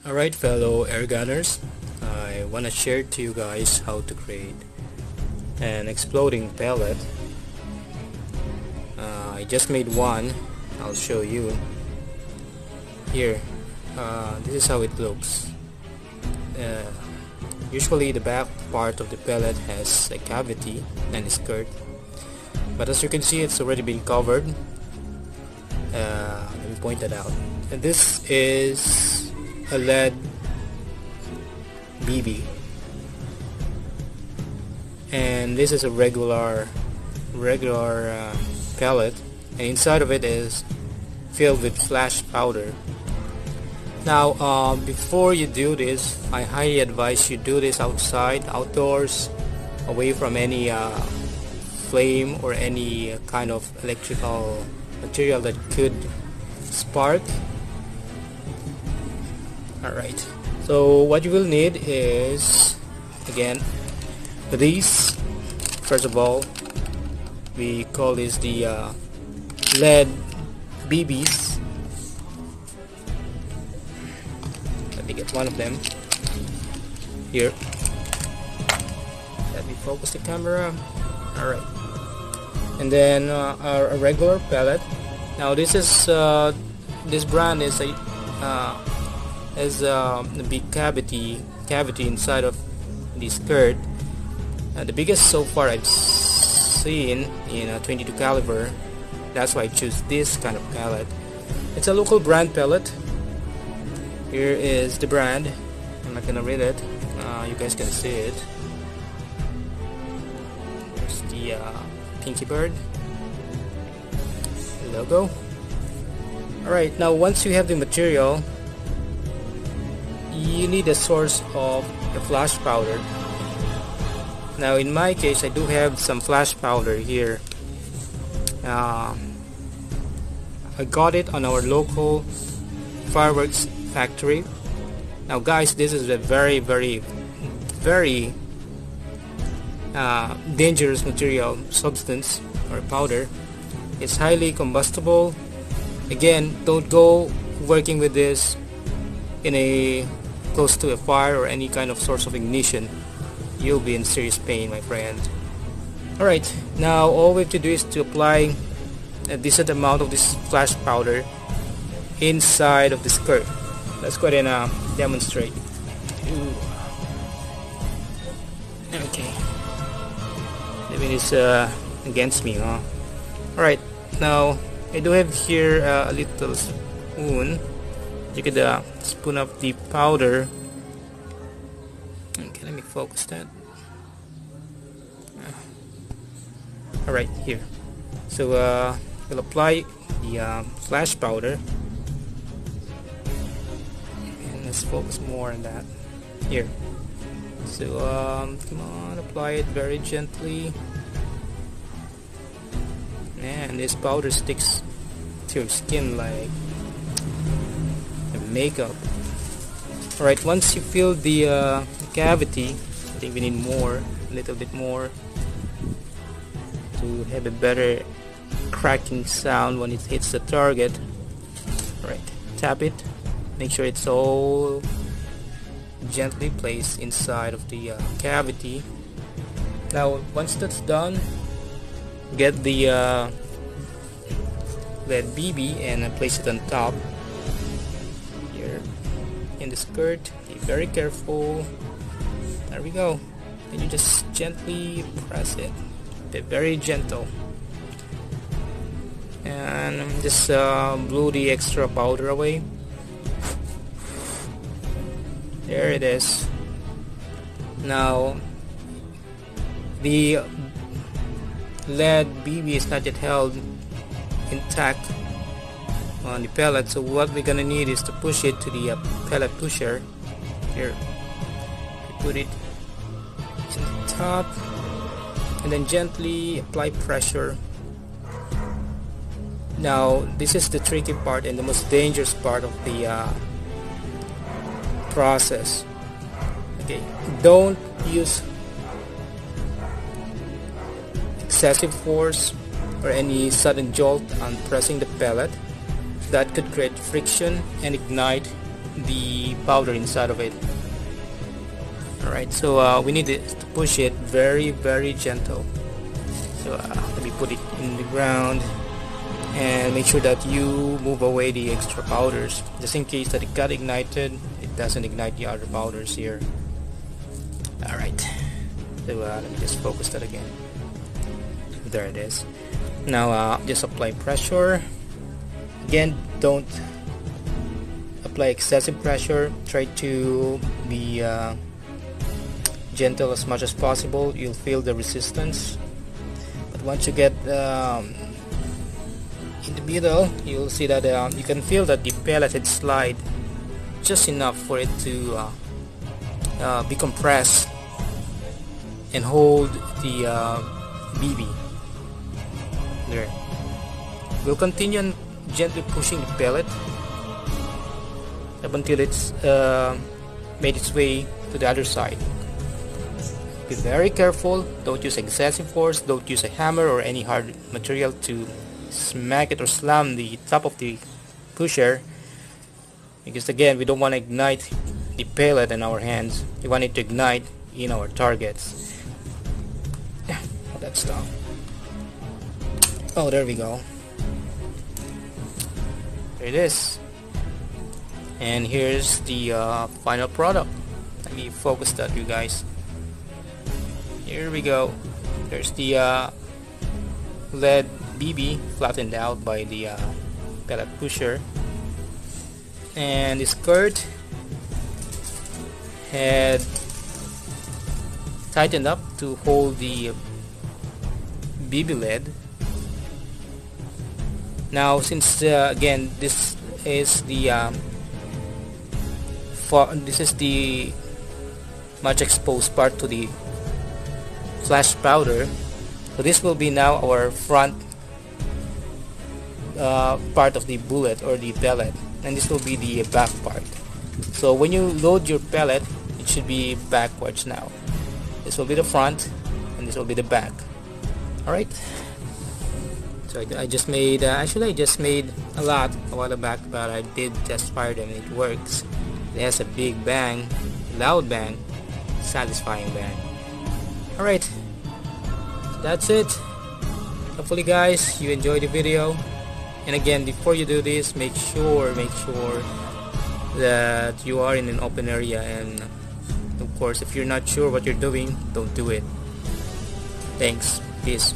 Alright, fellow air gunners, I want to share to you guys how to create an exploding pellet. I just made one. I'll show you here. This is how it looks. Usually the back part of the pellet has a cavity and a skirt, but as you can see, it's already been covered. Let me point that out. And this is a lead BB, and this is a regular pellet, and inside of it is filled with flash powder. Now before you do this, I highly advise you do this outdoors, away from any flame or any kind of electrical material that could spark. Alright, so what you will need is, again, these. First of all, we call this the lead BBs. Let me get one of them here. Let me focus the camera. Alright, and then a regular pellet. Now this is this brand is a big cavity inside of the skirt. The biggest so far I've seen in a 22 caliber. That's why I choose this kind of pellet. It's a local brand pellet. Here is the brand. I'm not gonna read it. You guys can see it. There's the pinky bird logo. Alright, now once you have the material, you need a source of the flash powder. Now in my case, I do have some flash powder here. I got it on our local fireworks factory. Now guys, this is a very dangerous material, substance or powder. It's highly combustible. Again, don't go working with this in a close to a fire or any kind of source of ignition. You'll be in serious pain, my friend. Alright, now all we have to do is to apply a decent amount of this flash powder inside of the skirt. Let's go ahead and demonstrate. Ooh. Okay, maybe it's against me, huh? Alright, now I do have here a little spoon. You could spoon up the powder. Okay, let me focus that. Alright, here. So we'll apply the flash powder, and let's focus more on that. Here. So come on, apply it very gently. And this powder sticks to your skin like makeup. Alright, once you fill the cavity, I think we need more, a little bit more, to have a better cracking sound when it hits the target. Alright, tap it, make sure it's all gently placed inside of the cavity. Now once that's done, get the lead BB and place it on top in the skirt. Be very careful. There we go. And you just gently press it. Be very gentle. And just blow the extra powder away. There it is. Now the lead BB is not yet held intact on the pellet, so what we're gonna need is to push it to the pellet pusher. Here, we put it to the top and then gently apply pressure. Now this is the tricky part and the most dangerous part of the process. Okay, don't use excessive force or any sudden jolt on pressing the pellet. That could create friction and ignite the powder inside of it. Alright, so we need to push it very gentle. So let me put it in the ground and make sure that you move away the extra powders, just in case that it got ignited, it doesn't ignite the other powders here. Alright, so let me just focus that again. There it is. Now just apply pressure. Again, don't apply excessive pressure. Try to be gentle as much as possible. You'll feel the resistance, but once you get in the middle, you'll see that you can feel that the pellet had slide just enough for it to be compressed and hold the BB there. We'll continue on gently pushing the pellet up until it's made its way to the other side. Be very careful. Don't use excessive force. Don't use a hammer or any hard material to smack it or slam the top of the pusher, because again, we don't want to ignite the pellet in our hands. We want it to ignite in our targets. All that stuff. Oh, there we go. There it is. And here's the final product. Let me focus that, you guys. Here we go. There's the lead BB flattened out by the pellet pusher, and the skirt had tightened up to hold the BB lead. Now, since again this is the much exposed part to the flash powder, so this will be now our front part of the bullet or the pellet, and this will be the back part. So when you load your pellet, it should be backwards now. This will be the front and this will be the back. Alright, so I just made actually I just made a lot a while back, but I did test fire them and it works. It has a big bang, loud bang, satisfying bang. Alright, so that's it. Hopefully guys, you enjoyed the video. And again, before you do this, make sure that you are in an open area, and of course if you're not sure what you're doing, don't do it. Thanks. Peace.